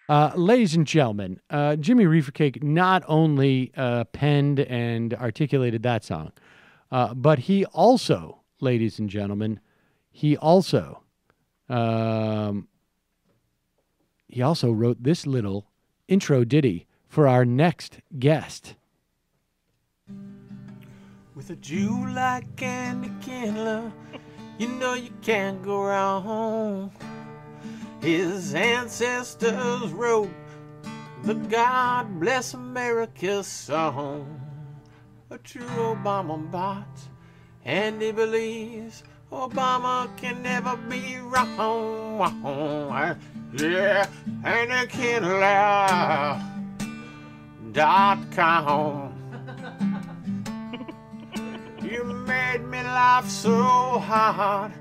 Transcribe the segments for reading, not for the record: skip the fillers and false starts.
Ladies and gentlemen, Jimmy Reefercake not only penned and articulated that song, but ladies and gentlemen, he also wrote this little intro ditty for our next guest. With a Jew like Andy Kindler, you know you can't go wrong. His ancestors wrote the God Bless America song. A true Obama bot, and he believes Obama can never be wrong. Yeah, AndyKindler.com. You made me laugh so hard,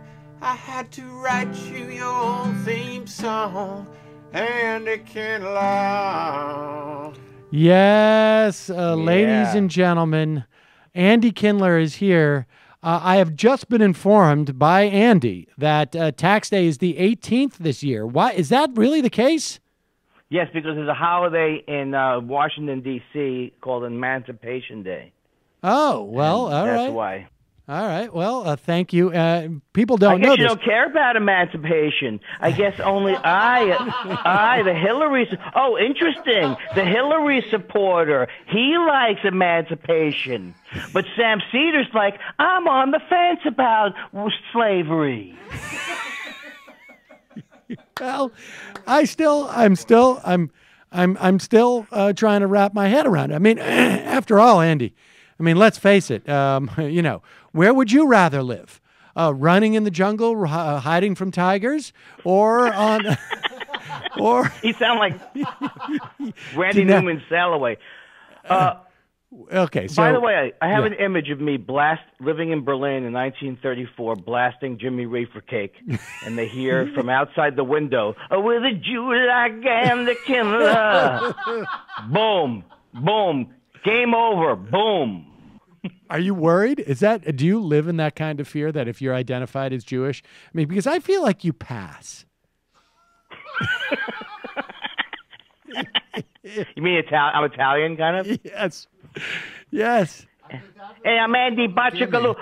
I had to write you your theme song, Andy Kindler. Yes, ladies and gentlemen, Andy Kindler is here. I have just been informed by Andy that tax day is the 18th this year. Why is that really the case? Yes, because there's a holiday in Washington, D.C. called Emancipation Day. Oh, well, all right. That's why. All right. Well, thank you. People don't know this. I guess you don't care about emancipation. I guess only the Hillary. Oh, interesting. The Hillary supporter. He likes emancipation. But Sam Seder's like, I'm on the fence about slavery. Well, I'm still trying to wrap my head around it. I mean, after all, Andy, let's face it. Where would you rather live? Running in the jungle, hiding from tigers, or on? Or you sound like Randy Newman Salaway. Okay. So, by the way, I have an image of me living in Berlin in 1934, blasting Jimmy Reefercake, and they hear from outside the window, "Oh, with a Jew like Andy Kindler." Boom, boom, game over, boom. Are you worried? Do you live in that kind of fear that if you're identified as Jewish? Because I feel like you pass. You mean I'm Italian, kind of? Yes. Yes. Hey, I'm Andy Bacigalupo.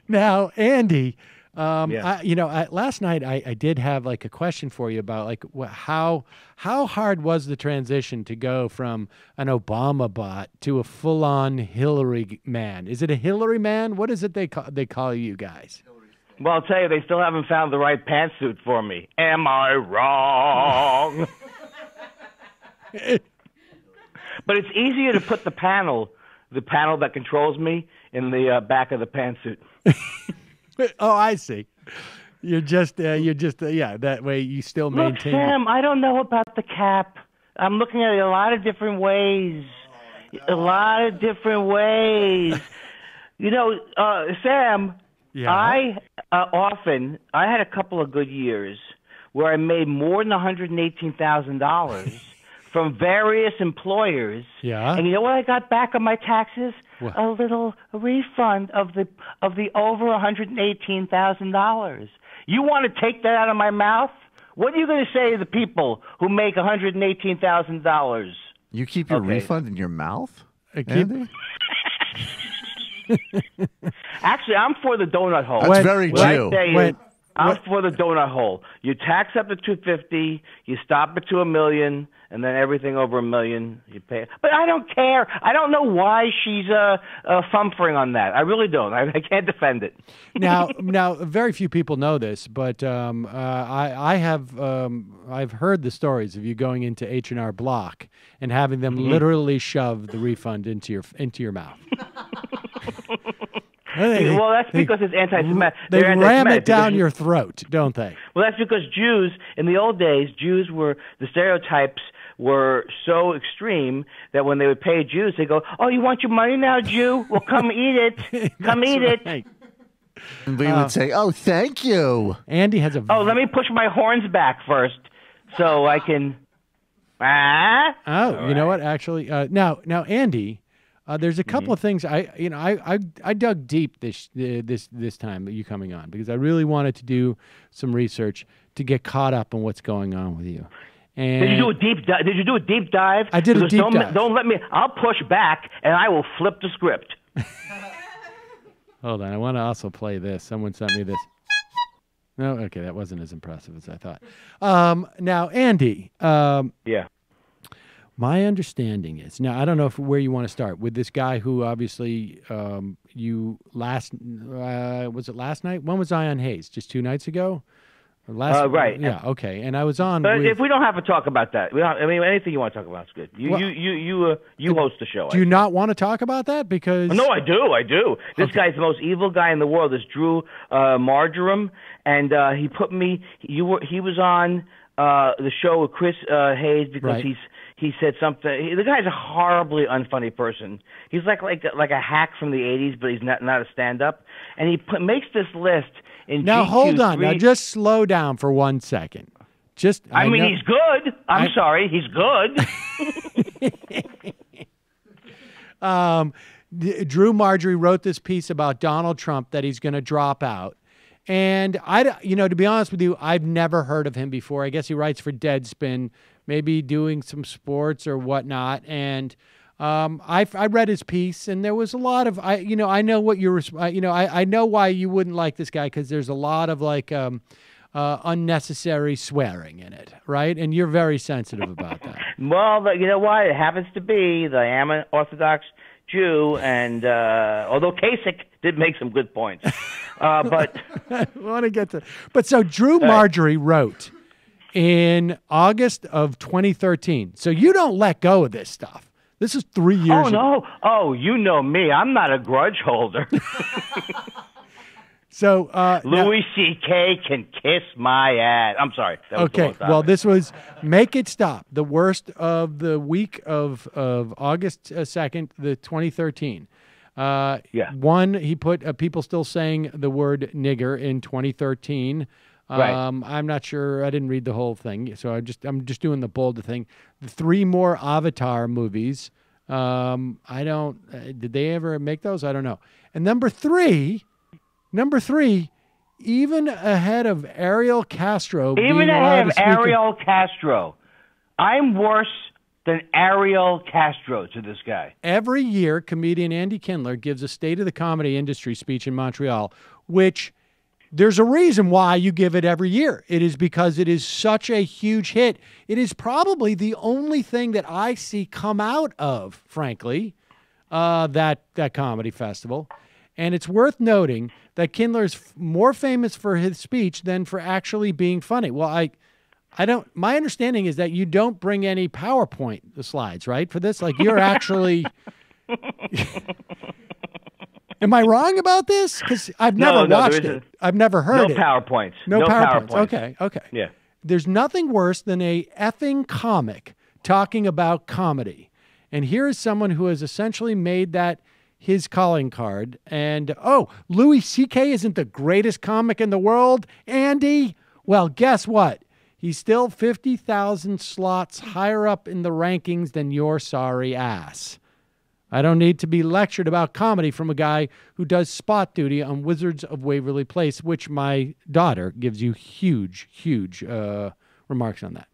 Now, Andy, last night I did have like a question for you about how hard was the transition to go from an Obama bot to a full-on Hillary man? Is it a Hillary man? What is it they call you guys? Well, I'll tell you, they still haven't found the right pantsuit for me. Am I wrong? But it's easier to put the panel that controls me, in the back of the pantsuit. Oh, I see. You're just that way you still maintain. Look, Sam, I don't know about the cap. I'm looking at it a lot of different ways. Sam, I had a couple of good years where I made more than $118,000 from various employers. Yeah. And you know what I got back on my taxes? What? A little refund of the over $118,000. You want to take that out of my mouth? What are you going to say to the people who make $118,000? You keep your refund in your mouth, Andy? Actually, I'm for the donut hole. That's very Jew. I'm for the donut hole. You tax up to $250, you stop it to $1 million, and then everything over $1 million you pay. But I don't care. I don't know why she's fumfering on that. I really don't. I can't defend it. Now, very few people know this, but I've heard the stories of you going into H&R Block and having them literally shove the refund into your mouth. Well, that's because it's anti-Semitic. They ram it down your throat, don't they? Well, that's because Jews, in the old days, the stereotypes were so extreme that when they would pay Jews, they go, "Oh, you want your money now, Jew? Well, come eat it. Come eat it." And we would say, "Oh, thank you." Andy has a... Oh, let me push my horns back first so I can... You know what? Actually, now, Andy... There's a couple of things I dug deep this time you coming on because I really wanted to do some research to get caught up on what's going on with you. And did you do a deep dive? Did you do a deep dive? I did a deep dive. Don't let me. I'll push back and I will flip the script. Hold on, I want to also play this. Someone sent me this. No, okay, that wasn't as impressive as I thought. Now, Andy. Yeah. My understanding is now I don't know where you want to start with this guy who obviously you was it last night? When was I on Hayes? Just 2 nights ago? Or right. Yeah. Okay. And I was on. But if we don't have to talk about that, anything you want to talk about is good. You host the show. Do you not want to talk about that? Because no, I do. This guy's the most evil guy in the world. This Drew Marjoram, and he put me. He was on the show with Chris Hayes because he said something. The guy's a horribly unfunny person. He's like a hack from the '80s, but he's not a stand-up. And he makes this list. Now hold on. Now just slow down for 1 second. He's good. I'm sorry, he's good. Drew Marjorie wrote this piece about Donald Trump that he's going to drop out. And to be honest with you, I've never heard of him before. I guess he writes for Deadspin, maybe doing some sports or whatnot. And I read his piece, and there was a lot of I know what I know why you wouldn't like this guy because there's a lot of unnecessary swearing in it, right? And you're very sensitive about that. Well, you know what? It happens to be that I am an Orthodox Jew, and although Kasich did make some good points, but I want to get to. But so Drew Marjorie wrote in August of 2013. So you don't let go of this stuff. This is 3 years ago. No. Oh, you know me. I'm not a grudge holder. So Louis C.K. can kiss my ass. I'm sorry. Okay. Well, this was Make It Stop, the worst of the week of August 2nd, the 2013. One, he put people still saying the word nigger in 2013. Right. I'm not sure. I didn't read the whole thing, so I'm just doing the bold thing. The 3 more Avatar movies. I don't. Did they ever make those? I don't know. And number three, even ahead of Ariel Castro. Even ahead of Ariel Castro, I'm worse than Ariel Castro to this guy. Every year, comedian Andy Kindler gives a State of the Comedy Industry speech in Montreal, which. There's a reason why you give it every year. It is because it is such a huge hit. It is probably the only thing that I see come out of, frankly, that comedy festival. And it's worth noting that Kindler is more famous for his speech than for actually being funny. Well, I don't. My understanding is that you don't bring any PowerPoint slides, right, for this. Like you're actually. Am I wrong about this? Because I've never watched it. I've never heard it. No PowerPoints. No PowerPoints. Okay. Yeah. There's nothing worse than a effing comic talking about comedy. And here is someone who has essentially made that his calling card. And, Louis C.K. isn't the greatest comic in the world, Andy? Well, guess what? He's still 50,000 slots higher up in the rankings than your sorry ass. I don't need to be lectured about comedy from a guy who does spot duty on Wizards of Waverly Place, which my daughter gives you huge remarks on that.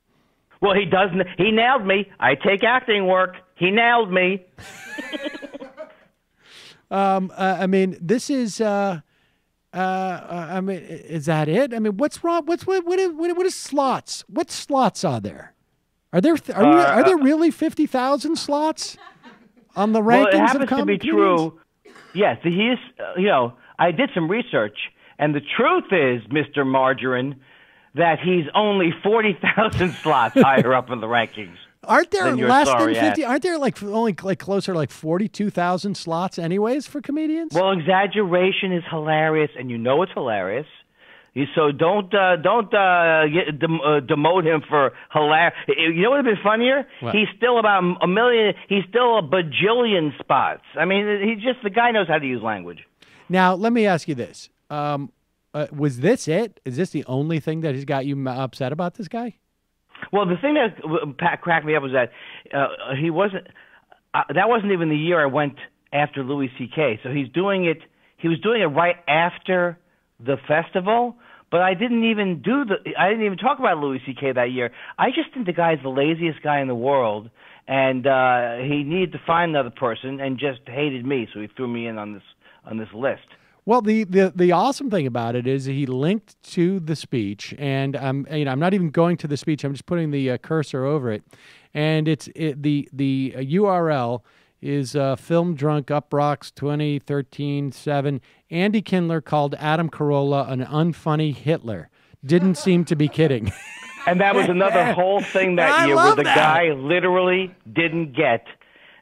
Well, he doesn't. He nailed me. I take acting work. He nailed me. This is. Is that it? I mean, what's wrong? What is slots? What slots are there? Are there really 50,000 slots? On the rankings well, it happens of to be true. Yes, he is. I did some research, and the truth is, Mr. Margarine, that he's only 40,000 slots higher up in the rankings. Aren't there less than 50? Aren't there only closer to 42,000 slots, anyways, for comedians? Well, exaggeration is hilarious, and you know it's hilarious. So don't demote him for hilarious. You know what would have been funnier? What? He's still about a million. He's still a bajillion spots. I mean, the guy knows how to use language. Now, let me ask you this: was this it? Is this the only thing that has got you upset about this guy? Well, the thing that cracked me up was that he wasn't. that wasn't even the year I went after Louis C.K. So he was doing it right after the festival. But I didn't even talk about Louis C.K. that year. I just think the guy's the laziest guy in the world, and he needed to find another person, and just hated me, so he threw me in on this list. Well, the awesome thing about it is he linked to the speech, and I'm not even going to the speech. I'm just putting the cursor over it, and the URL is Film Drunk Up Rocks 2013-7. Andy Kindler called Adam Carolla an unfunny Hitler. Didn't seem to be kidding. And that was another whole thing that year where the guy literally didn't get.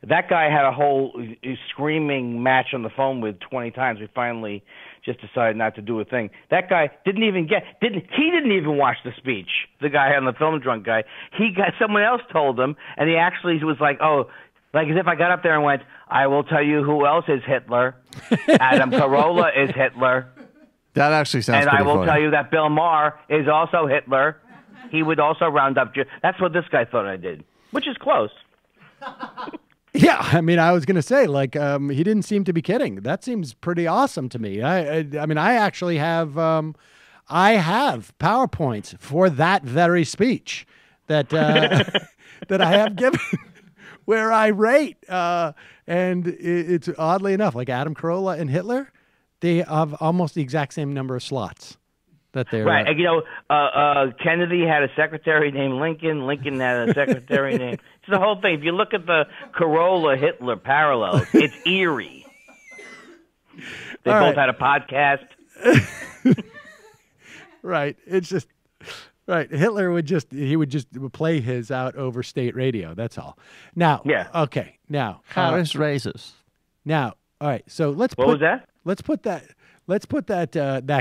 That guy had a whole screaming match on the phone with 20 times. We finally just decided not to do a thing. That guy didn't even watch the speech. The guy on the Film Drunk guy. Someone else told him, and he actually was like, oh, like as if I got up there and went, I will tell you who else is Hitler. Adam Carolla is Hitler. That actually sounds And pretty I will funny. tell you that Bill Maher is also Hitler. He would also round up. That's what this guy thought I did, which is close. Yeah, I mean, I was going to say, like, he didn't seem to be kidding. That seems pretty awesome to me. I mean, I actually have, I have PowerPoints for that very speech that that I have given, where I rate, and it's oddly enough, like Adam Carolla and Hitler, they have almost the exact same number of slots. That they're right. Kennedy had a secretary named Lincoln. Lincoln had a secretary named. It's the whole thing. If you look at the Carolla-Hitler parallels, it's eerie. They both had a podcast. Right. It's just right. Hitler would just play his out over state radio. That's all. Now. Yeah. Okay. Now. Harris raises. Now. All right. So let's What was that? Let's put that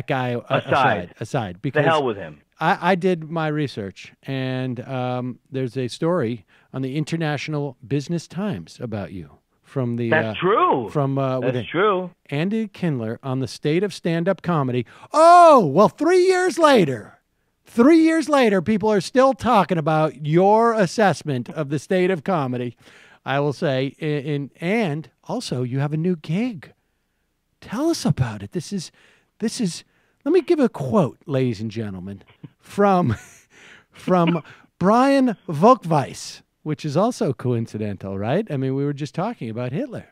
guy aside because the hell with him. I did my research, and there's a story on the International Business Times about you from the. That's true. That's true. Andy Kindler on the state of stand-up comedy. Oh well, 3 years later, people are still talking about your assessment of the state of comedy. I will say, and also you have a new gig. Tell us about it. This is. Let me give a quote, ladies and gentlemen, from Brian Volkweis, which is also coincidental, right? I mean, we were just talking about Hitler.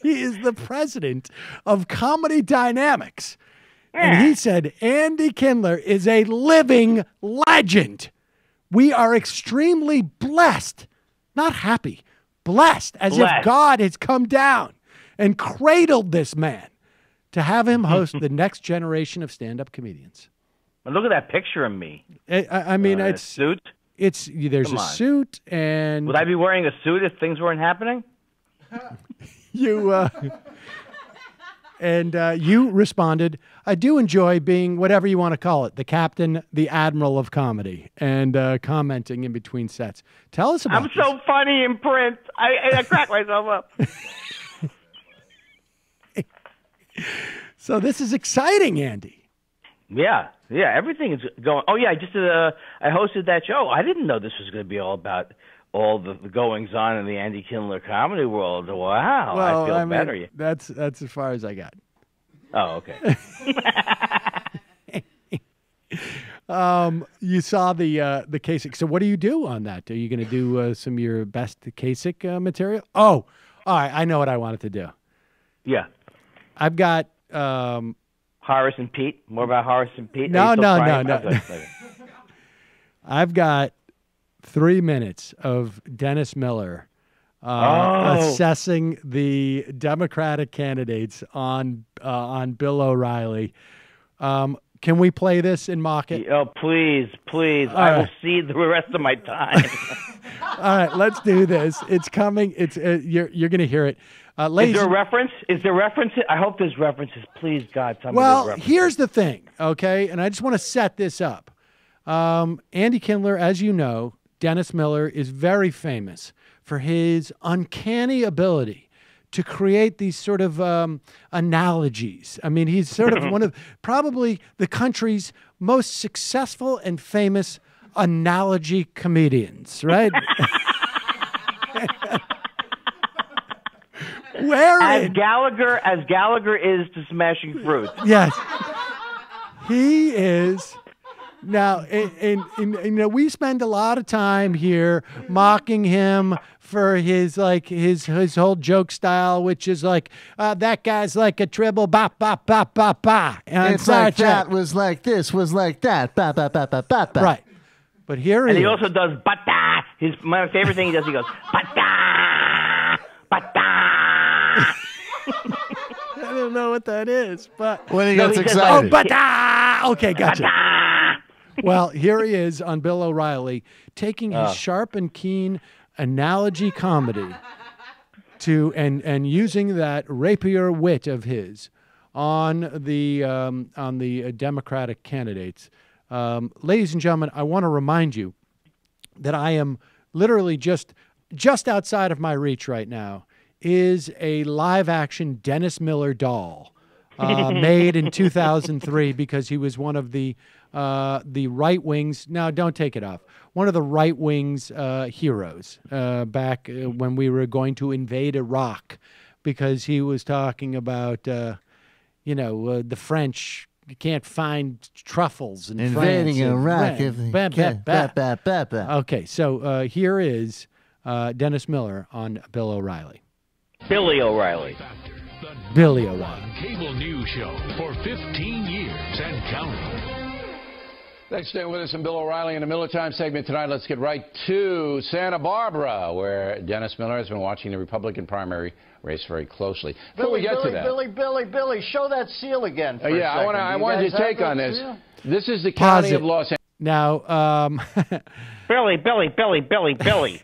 He is the president of Comedy Dynamics, and he said Andy Kindler is a living legend. We are extremely blessed, not happy. Blessed, as if God has come down and cradled this man to have him host the next generation of stand-up comedians. Well, look at that picture of me. I mean, it's suit. There's a suit, and would I be wearing a suit if things weren't happening? You responded, I do enjoy being whatever you want to call it, the captain, the admiral of comedy, and commenting in between sets. Tell us about I'm so funny in print. I crack myself up. So this is exciting, Andy. Yeah, everything is going. Oh yeah, I just I hosted that show. I didn't know this was going to be all about all the goings on in the Andy Kindler comedy world. Wow, well, I feel better. That's as far as I got. Oh, okay. You saw the Kasich. So what do you do on that? Are you going to do some of your best Kasich material? Oh, all right. I know what I wanted to do. Yeah. I've got Horace and Pete. More about Horace and Pete. No. I've got 3 minutes of Dennis Miller assessing the Democratic candidates on Bill O'Reilly. Can we play this and mock it? Oh, please. I will see the rest of my time. All right, let's do this. It's coming. It's you're going to hear it. Is there a reference? I hope there's references. Please, God, tell me there's references. Here's the thing, okay? And I just want to set this up. Andy Kindler, as you know, Dennis Miller is very famous for his uncanny ability to create these sort of analogies. I mean, he's sort of one of probably the country's most successful and famous analogy comedians, right? As Gallagher is to Smashing Fruits. Yes, he is. Now, and we spend a lot of time here mocking him for his whole joke style, which is like that guy's like a tribble ba ba ba ba ba. And it's like that was like this was like that ba ba ba ba ba ba. Right, but here he also does bata. My favorite thing he does. He goes bata bata. I don't know what that is, but when he gets excited. Oh, bata. Okay, gotcha. Well, here he is on Bill O'Reilly taking his sharp and keen analogy comedy and using that rapier wit of his on the Democratic candidates. Ladies and gentlemen, I want to remind you that I am literally just outside of my reach right now is a live-action Dennis Miller doll made in 2003 because he was one of the right wing's. Now, don't take it off. One of the right wing's heroes back when we were going to invade Iraq, because he was talking about the French. You can't find truffles in invading France. Iraq. Okay, so here is Dennis Miller on Bill O'Reilly. Billy O'Reilly. Billy O'Reilly. Cable news show for 15 years and counting. Thanks for staying with us on Bill O'Reilly in the Miller Time segment tonight. Let's get right to Santa Barbara, where Dennis Miller has been watching the Republican primary race very closely. Before we get to that, Billy, show that seal again. For yeah, a second. I want your take on this. Seal? This is the county of Los Angeles. Now, Billy.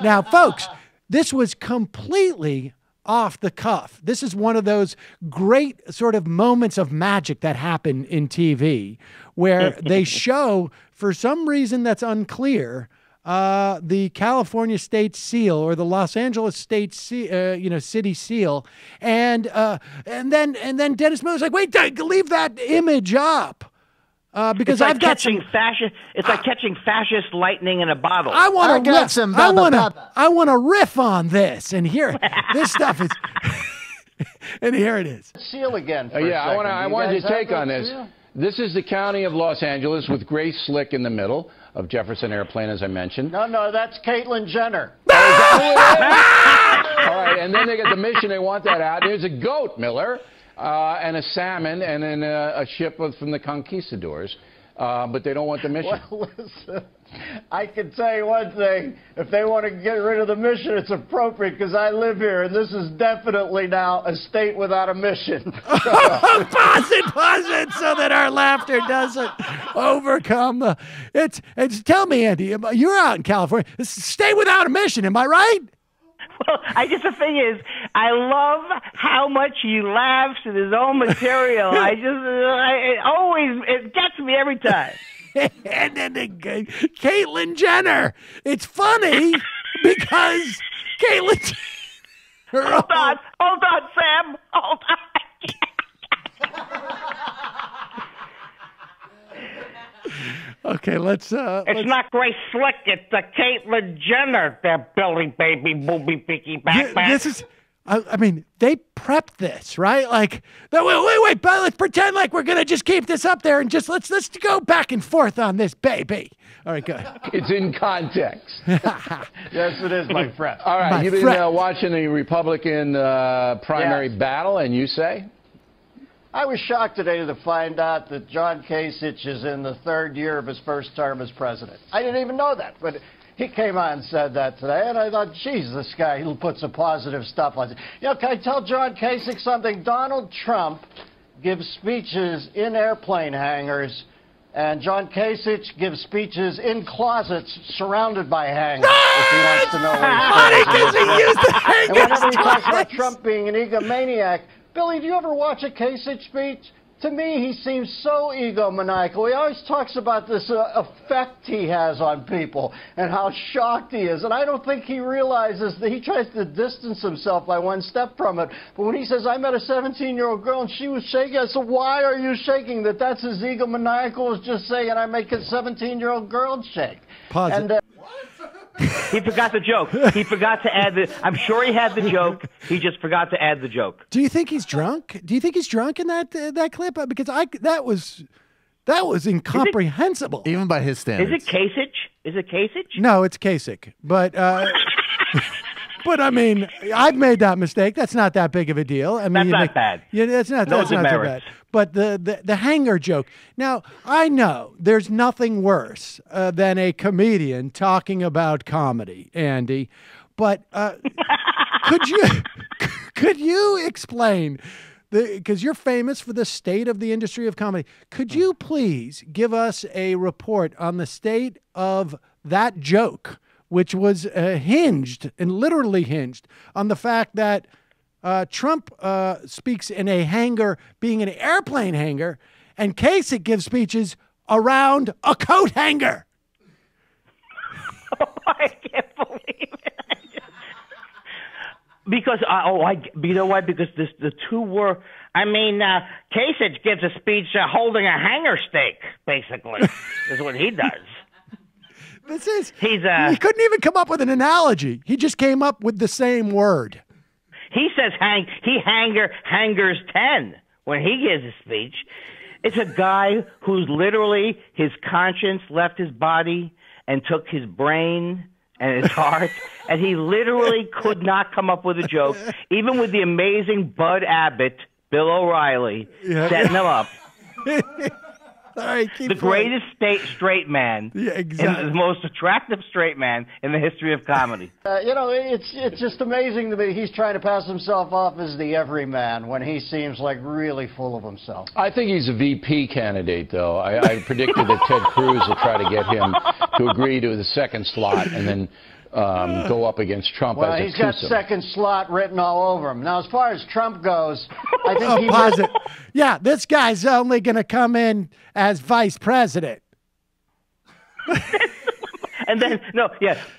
Now, folks, this was completely off the cuff. This is one of those great sort of moments of magic that happen in TV where they show, for some reason that's unclear, the California state seal or the Los Angeles state city seal, and then Dennis Miller's like, wait, leave that image up. Because I've got catching fascist. It's like catching fascist lightning in a bottle. I want to riff on this, and here this stuff is, and here it is. Seal again. For yeah, a second. I want your take on this. Seal? This is the county of Los Angeles with Grace Slick in the middle of Jefferson Airplane, as I mentioned. No, that's Caitlyn Jenner. All right, and then they get the mission. They want that out. There's a goat, Miller. And a salmon, and then a ship from the conquistadors, but they don't want the mission. Well, listen, I can tell you one thing. If they want to get rid of the mission, it's appropriate because I live here, and this is definitely now a state without a mission. Pause it, so that our laughter doesn't overcome the. It's. Tell me, Andy, you're out in California. Stay without a mission. Am I right? Well, the thing is, I love how much he laughs at his own material. It gets me every time. And then Caitlyn Jenner. It's funny because Caitlyn. Hold on, Sam. Hold on. Okay, let's. It's not Grace Slick. It's the Caitlyn Jenner. That Billy baby booby picky back. This is. I mean, they prepped this, right? Like, wait, but let's pretend like we're gonna just keep this up there and just let's go back and forth on this, baby. All right, good. It's in context. Yes, it is, my friend. All right, you've been watching the Republican primary battle, and you say? I was shocked today to find out that John Kasich is in the third year of his first term as president. I didn't even know that, but he came on and said that today, and I thought, geez, this guy, he'll put some positive stuff on it. Can I tell John Kasich something? Donald Trump gives speeches in airplane hangars, and John Kasich gives speeches in closets surrounded by hangars, if he wants to know where he's because he used the hangars. And whenever he talks about Trump being an egomaniac, Billy, do you ever watch a Kasich speech? to me, he seems so egomaniacal. He always talks about this effect he has on people and how shocked he is. And I don't think he realizes that he tries to distance himself by one step from it. But when he says, I met a 17-year-old girl and she was shaking, I said, why are you shaking? That's as egomaniacal as just saying I make a 17-year-old girl shake. Pause and, it. He forgot the joke. He forgot to add the. I'm sure he had the joke. He just forgot to add the joke. Do you think he's drunk? Do you think he's drunk in that clip? Because that was incomprehensible. Even by his standards. Is it Kasich? No, it's Kasich. But but I mean, I've made that mistake. That's not that big of a deal. I mean, that's not bad. Yeah, that's not too bad. But the hanger joke. Now, I know there's nothing worse than a comedian talking about comedy, Andy. But could you explain, because you're famous for the state of the industry of comedy, could you please give us a report on the state of that joke, which was hinged and literally hinged on the fact that Trump speaks in a hangar, being an airplane hangar, and Kasich gives speeches around a coat hanger. Oh, I can't believe it. Because you know why? Because the two were. I mean, Kasich gives a speech holding a hanger steak. Basically, is what he does. He couldn't even come up with an analogy. He just came up with the same word. He says hangers 10 when he gives a speech. It's a guy who's literally, his conscience left his body and took his brain and his heart, and he literally could not come up with a joke, even with the amazing Bud Abbott, Bill O'Reilly, setting him up. All right, the greatest straight man, exactly. The most attractive straight man in the history of comedy. It's just amazing to me. He's trying to pass himself off as the everyman when he seems like really full of himself. I think he's a VP candidate, though. I predicted that Ted Cruz will try to get him to agree to the second slot and then go up against Trump as a he's got twosome. second slot written all over him. Now, as far as Trump goes, I think pause it. Yeah, this guy's only going to come in as vice president. And then,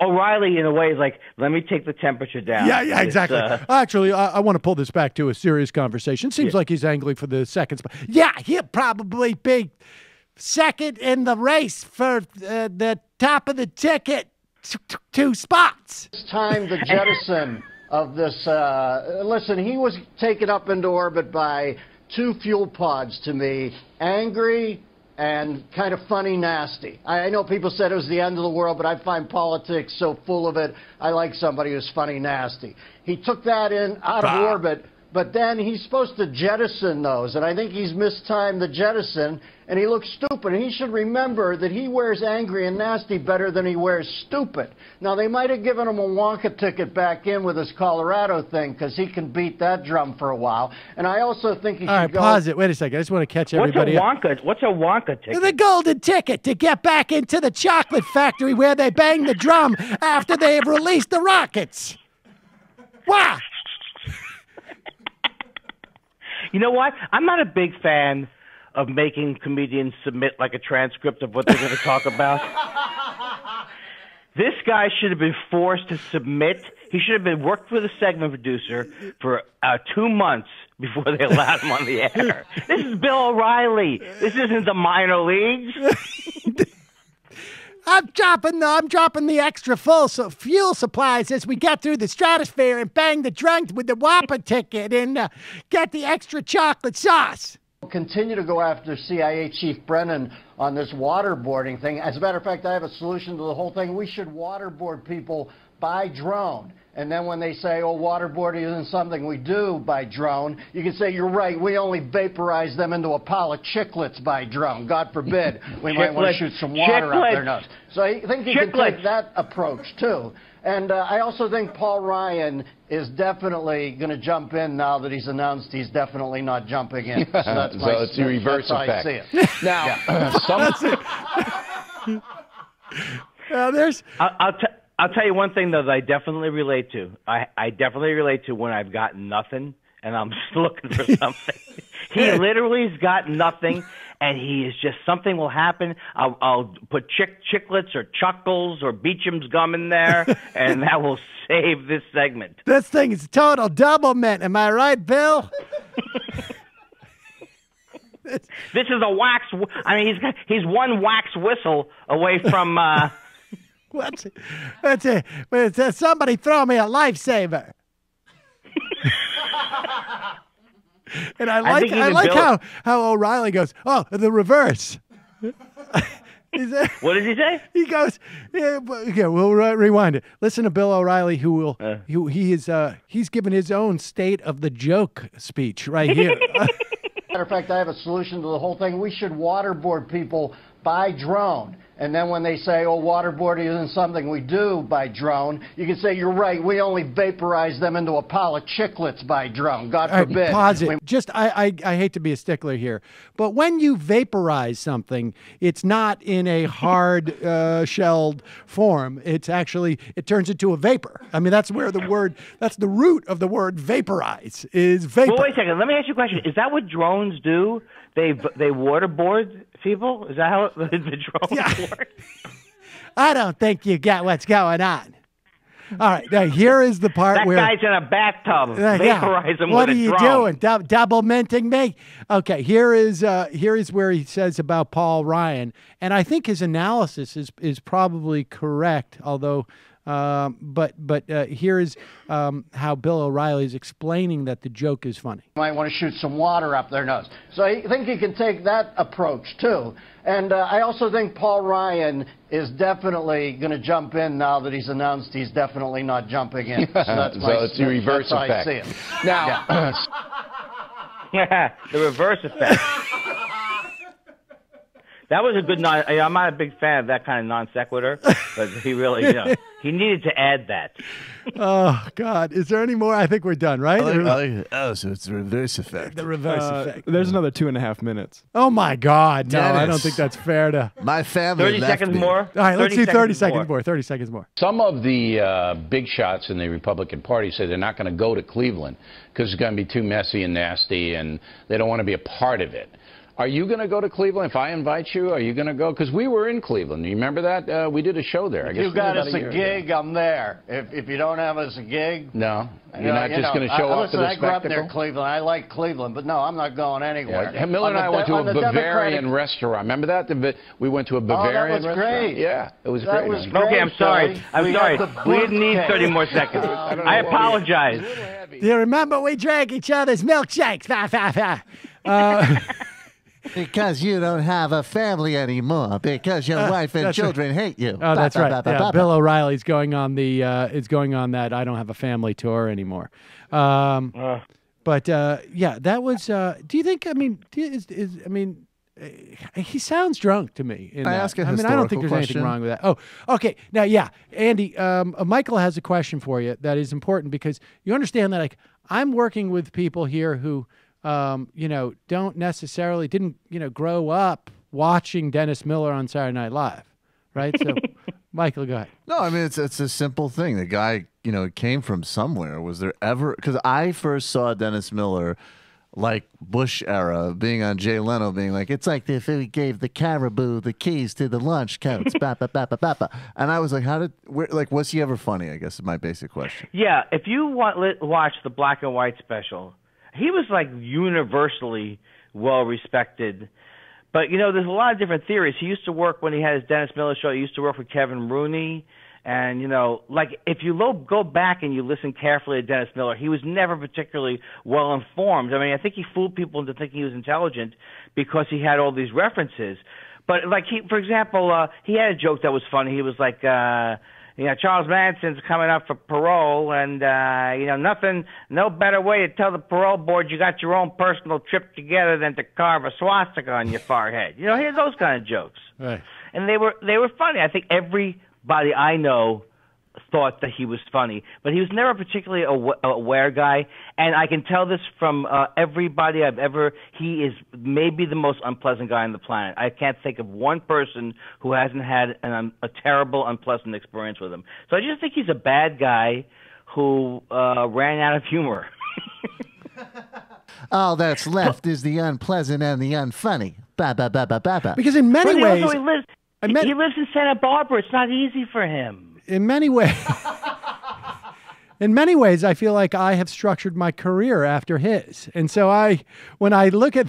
O'Reilly, in a way, is like, let me take the temperature down. Yeah, exactly. Actually, I want to pull this back to a serious conversation. Seems like he's angling for the second spot. Yeah, he'll probably be second in the race for the top of the ticket. 2 spots. It's time the jettison of this. Listen, he was taken up into orbit by 2 fuel pods to me, angry and kind of funny nasty. I know people said it was the end of the world, but I find politics so full of it. I like somebody who's funny nasty. He took that out of orbit, but then he's supposed to jettison those, and I think he's mistimed the jettison, and he looks stupid. And he should remember that he wears angry and nasty better than he wears stupid. Now, they might have given him a Wonka ticket back in with his Colorado thing, because he can beat that drum for a while. And I also think he should go... All right, pause it. Wait a second. I just want to catch everybody up. What's a Wonka ticket? The golden ticket to get back into the chocolate factory where they bang the drum after they have released the rockets. Wow. You know what? I'm not a big fan of making comedians submit like a transcript of what they're going to talk about. This guy should have been forced to submit. He should have been worked with a segment producer for 2 months before they allowed him on the air. This is Bill O'Reilly. This isn't the minor leagues. I'm dropping the extra fuel supplies as we get through the stratosphere and bang the drunk with the Whopper ticket and get the extra chocolate sauce. Continue to go after CIA Chief Brennan on this waterboarding thing. As a matter of fact, I have a solution to the whole thing. We should waterboard people by drone. And then when they say, oh, waterboarding isn't something we do by drone, you can say, you're right, we only vaporize them into a pile of chiclets by drone. God forbid, we might want to shoot some water up their nose. So I think you can take that approach, too. And I also think Paul Ryan is definitely going to jump in now that he's announced he's definitely not jumping in. So that's it's the reverse effect. I see it. Now, there's... I'll tell you one thing, though, that I definitely relate to. I definitely relate to when I've got nothing and I'm just looking for something. He literally's got nothing, and he is just something will happen. I'll put chiclets or chuckles or Beecham's gum in there, and that will save this segment. This thing is total double mint. Am I right, Bill? This is a wax. I mean, he's one wax whistle away from. What's it? That's it. Somebody throw me a lifesaver. And I like how O'Reilly goes, oh, the reverse. What did he say? He goes, yeah, we'll rewind it. Listen to Bill O'Reilly, he's given his own state of the joke speech right here. Matter of fact, I have a solution to the whole thing. We should waterboard people by drone. And then when they say, oh, waterboarding isn't something we do by drone, you can say, you're right, we only vaporize them into a pile of chiclets by drone. God forbid. Right, pause it. Just, I hate to be a stickler here, but when you vaporize something, it's not in a hard shelled form. It's actually, it turns into a vapor. I mean, that's where that's the root of the word vaporize, is vapor. Well, wait a second. Let me ask you a question. Is that what drones do? They waterboard people? Is that how the drones work? I don't think you get what's going on. All right, now here is the part where that guy's in a bathtub. Vaporize him what with a drone. What are you doing? Double minting me? Okay, here is where he says about Paul Ryan, and I think his analysis is probably correct, although. But here is how Bill O'Reilly is explaining that the joke is funny. You might want to shoot some water up their nose. So I think he can take that approach, too. And I also think Paul Ryan is definitely going to jump in now that he's announced he's definitely not jumping in. So that's it's the reverse effect. I see it. Now, the reverse effect. That was a good I'm not a big fan of that kind of non sequitur, but he really, he needed to add that. Oh God, is there any more? I think we're done, right? So it's the reverse effect. The reverse effect. There's another 2.5 minutes. Oh my God, no, Dennis. I don't think that's fair to. My family 30 left seconds me. more. All right, let's do 30 seconds more. 30 seconds more. some of the big shots in the Republican Party say they're not going to go to Cleveland because it's going to be too messy and nasty, and they don't want to be a part of it. Are you going to go to Cleveland? If I invite you, are you going to go? Because we were in Cleveland. You remember that? We did a show there. I guess you got us a gig, I'm there. If you don't have us a gig... No. You're not just going to show up to the I grew up spectacle? near Cleveland. I like Cleveland, but no, I'm not going anywhere. Yeah. Miller and I went to a Bavarian restaurant. Remember that? We went to a Bavarian restaurant. That was great. Yeah, it was That great. was great. Okay, I'm sorry. I'm sorry. We didn't need 30 more seconds. I apologize. Do you remember we drank each other's milkshakes? Because you don't have a family anymore. Because your wife and children hate you. Oh, that's right. Yeah, Bill O'Reilly's going on that I don't have a family tour anymore. But yeah, that was. Do you think? I mean, he sounds drunk to me. I ask a I don't think historical there's anything question? wrong with that. Oh, okay. Now, yeah, Andy, Michael has a question for you that is important because you understand that, like, I'm working with people here who. Don't necessarily didn't grow up watching Dennis Miller on Saturday Night Live, right? So, Michael, go ahead. No, I mean it's a simple thing. The guy, came from somewhere. Was there ever? Because I first saw Dennis Miller, like Bush era, being on Jay Leno, being like, it's like if we gave the caribou the keys to the lunch counts, and I was like, was he ever funny? I guess is my basic question. Yeah, if you watch the black and white special. He was like universally well respected. But, there's a lot of different theories. He used to work when he had his Dennis Miller show. He used to work with Kevin Rooney. And, if you go back and you listen carefully to Dennis Miller, he was never particularly well informed. I mean, I think he fooled people into thinking he was intelligent because he had all these references. But, for example, he had a joke that was funny. He was like, Charles Manson's coming up for parole, and, no better way to tell the parole board you got your own personal trip together than to carve a swastika on your forehead. He had those kind of jokes. Right. And they were funny. I think everybody I know thought that he was funny, but he was never particularly aware guy. And I can tell this from everybody he is maybe the most unpleasant guy on the planet. I can't think of one person who hasn't had a terrible, unpleasant experience with him. So I just think he's a bad guy who ran out of humor. All that's left is the unpleasant and the unfunny. Ba ba ba ba ba ba. Because in many ways, Also, he lives in Santa Barbara. It's not easy for him. in many ways, in many ways, I feel like I have structured my career after his. And so when I look at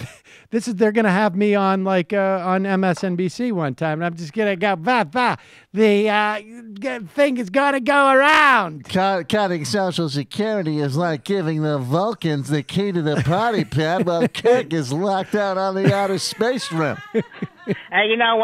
this, they're going to have me on like on MSNBC one time, and I'm just going to go, the thing is going to go around. Cutting Social Security is like giving the Vulcans the key to the party pad while Kirk is locked out on the outer space rim. Hey, you know,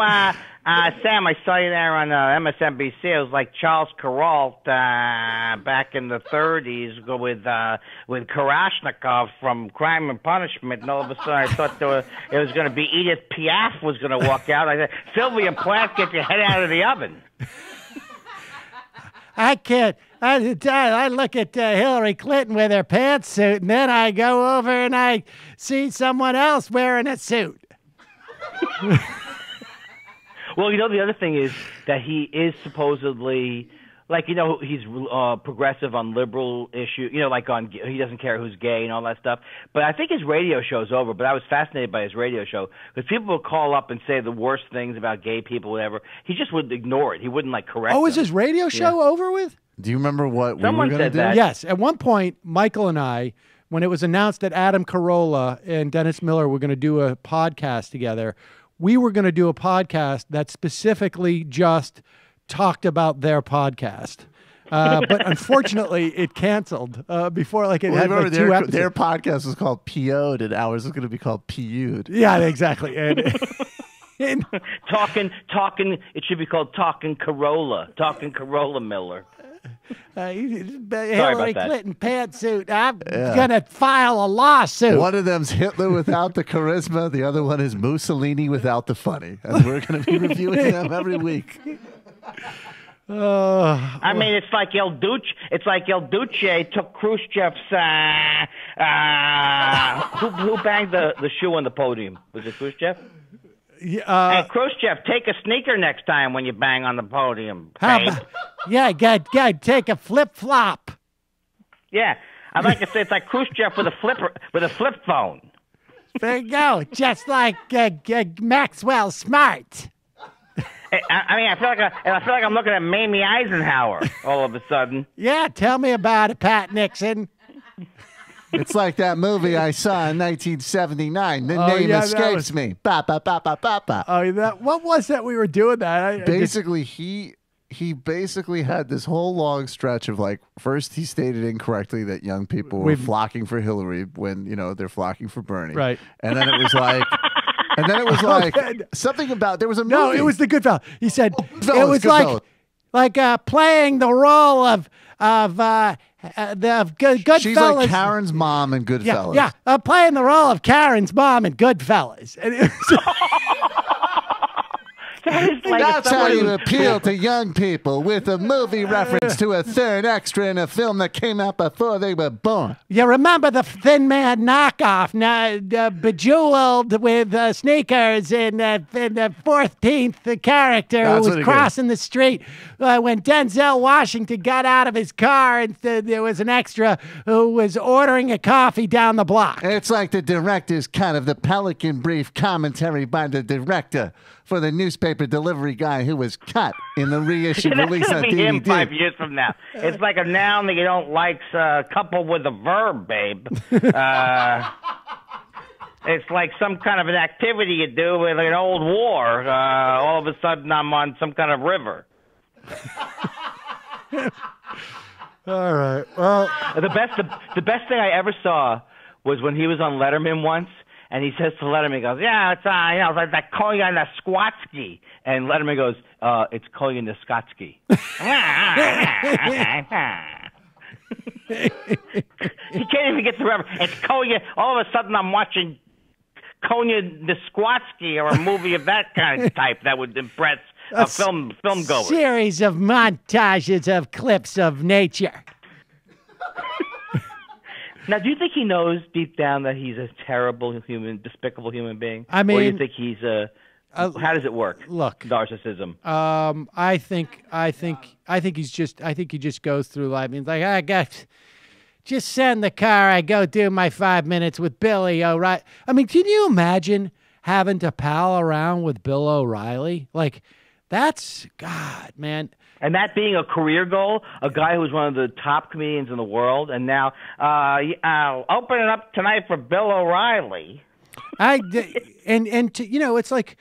Sam, I saw you there on MSNBC. It was like Charles Carolla back in the 30s with Kalashnikov from Crime and Punishment, and all of a sudden I thought it was going to be Edith Piaf was going to walk out. I said, Sylvia Plath, get your head out of the oven. I can't. I look at Hillary Clinton with her pantsuit, and then I go over and I see someone else wearing a suit. Well, you know, the other thing is that he is supposedly, like, you know, he's progressive on liberal issue, you know, like he doesn't care who's gay and all that stuff. But I think his radio show's over. But I was fascinated by his radio show because people would call up and say the worst things about gay people, whatever. He just would ignore it. He wouldn't, like, correct them. Oh, is his radio show over with? Do you remember what Someone we were going to do? that. Yes. At one point, Michael and I, when it was announced that Adam Carolla and Dennis Miller were going to do a podcast together, we were going to do a podcast that specifically just talked about their podcast. But unfortunately, it canceled before it had like 2 episodes. Their podcast was called PO'd, and ours is going to be called PU'd. Yeah, exactly. And Talking. It should be called Talking Carolla. Talking Carolla Miller. Hillary Clinton pantsuit. I'm gonna file a lawsuit. One of them's Hitler without the charisma. The other one is Mussolini without the funny. And we're going to be reviewing them every week. I mean, it's like El Duce. It's like El Duce took Khrushchev's. Who banged the shoe on the podium? Was it Khrushchev? Hey, Khrushchev, take a sneaker next time when you bang on the podium. Yeah, God, take a flip flop. Yeah, I'd like to say it's like Khrushchev with a flip phone. There you go, just like Maxwell Smart. I mean, I feel like I'm looking at Mamie Eisenhower all of a sudden. Yeah, tell me about it, Pat Nixon. It's like that movie I saw in 1979. The name escapes me. Ba ba ba ba ba ba. Oh, what was that we were doing that? Basically, he basically had this whole long stretch of like, first he stated incorrectly that young people were flocking for Hillary when, you know, they're flocking for Bernie. Right. And then it was like, something about, there was a movie. No, it was the Goodfellas. He said Goodfellas, it was Goodfellas. like playing the role of Goodfellas. She's like Karen's mom in Goodfellas. Yeah, playing the role of Karen's mom in Goodfellas. And it was That's how you appeal to young people with a movie reference to a third extra in a film that came out before they were born. You remember the Thin Man knockoff, bejeweled with sneakers and the 14th character who was crossing the street when Denzel Washington got out of his car and there was an extra who was ordering a coffee down the block. It's like the director's cut of the Pelican Brief commentary by the director for the newspaper delivery guy who was cut in the reissue release on DVD. Him 5 DVD. years from now. It's like a noun that you don't like coupled with a verb, babe. It's like some kind of an activity you do with an old war. All of a sudden, I'm on some kind of river. All right. Well, the best thing I ever saw was when he was on Letterman once. And he says to Letterman, he goes, yeah, it's like that Kolya Squatsky. And Letterman goes, it's Kolya Skotsky. He can't even get the reference. It's Kolya. All of a sudden, I'm watching Kolya Skotsky or a movie of that kind of type that would impress a film goer. Series of montages of clips of nature. Now, do you think he knows deep down that he's a terrible human, despicable human being? I mean, or do you think he's how does it work? Look, narcissism. I think he just goes through life and he's like, I got just send the car. I go do my 5 minutes with Billy O'Reilly. I mean, can you imagine having to pal around with Bill O'Reilly? Like, that's, God, man. And that being a career goal, a guy who's one of the top comedians in the world, and now open it up tonight for Bill O'Reilly. It's like,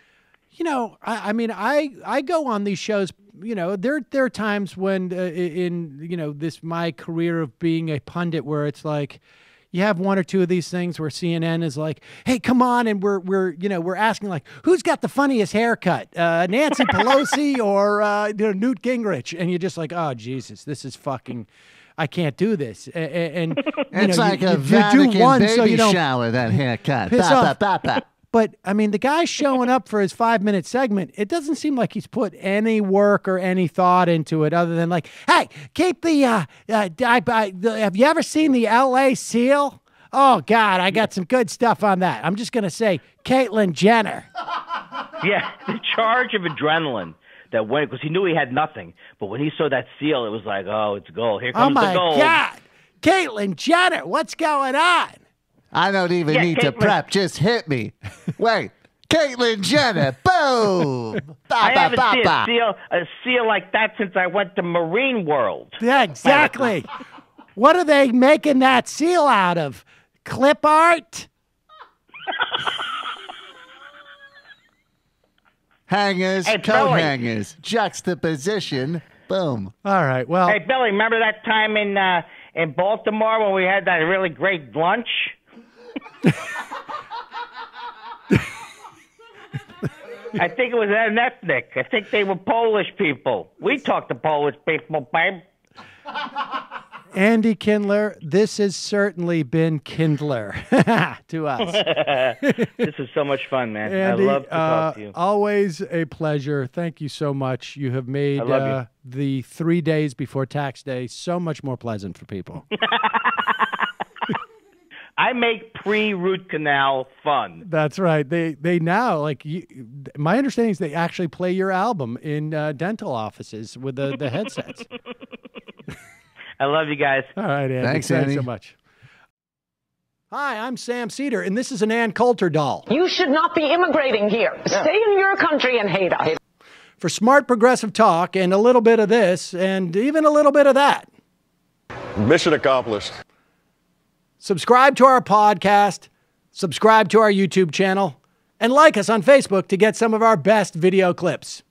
I mean, I go on these shows. There are times when in this my career of being a pundit where it's like, you have one or two of these things where CNN is like, hey, come on. And we're asking like, who's got the funniest haircut? Nancy Pelosi or Newt Gingrich? And you're just like, oh, Jesus, this is fucking, I can't do this. And it's like a Vatican baby shower, that haircut. Piss off. But, I mean, the guy showing up for his 5-minute segment, it doesn't seem like he's put any work or any thought into it other than like, hey, keep the have you ever seen the L.A. Seal? Oh, God, I got some good stuff on that. I'm just going to say Caitlyn Jenner. Yeah, the charge of adrenaline that went, because he knew he had nothing. But when he saw that seal, it was like, oh, it's gold. Here comes the gold. Oh, my God. Caitlyn Jenner, what's going on? I don't even need to prep. Just hit me. Wait, Caitlyn Jenner, boom! I haven't seen a seal like that since I went to Marine World. Yeah, exactly. What are they making that seal out of? Clip art? Hangers, coat hangers, juxtaposition, boom. All right, well. Hey, Billy, remember that time in Baltimore when we had that really great lunch? I think it was an ethnic. I think they were Polish people. We talked to Polish people, babe. Andy Kindler, this has certainly been Kindler to us. This is so much fun, man. Andy, I love to talk to you. Always a pleasure. Thank you so much. You have made the 3 days before tax day so much more pleasant for people. I make pre-root canal fun. That's right. They now, like, my understanding is they actually play your album in dental offices with the headsets. I love you guys. All right, Andy. Thanks Andy. So much. Hi, I'm Sam Seder, and this is an Ann Coulter doll. You should not be immigrating here. Yeah. Stay in your country and hate us. For smart progressive talk and a little bit of this and even a little bit of that. Mission accomplished. Subscribe to our podcast, subscribe to our YouTube channel, and like us on Facebook to get some of our best video clips.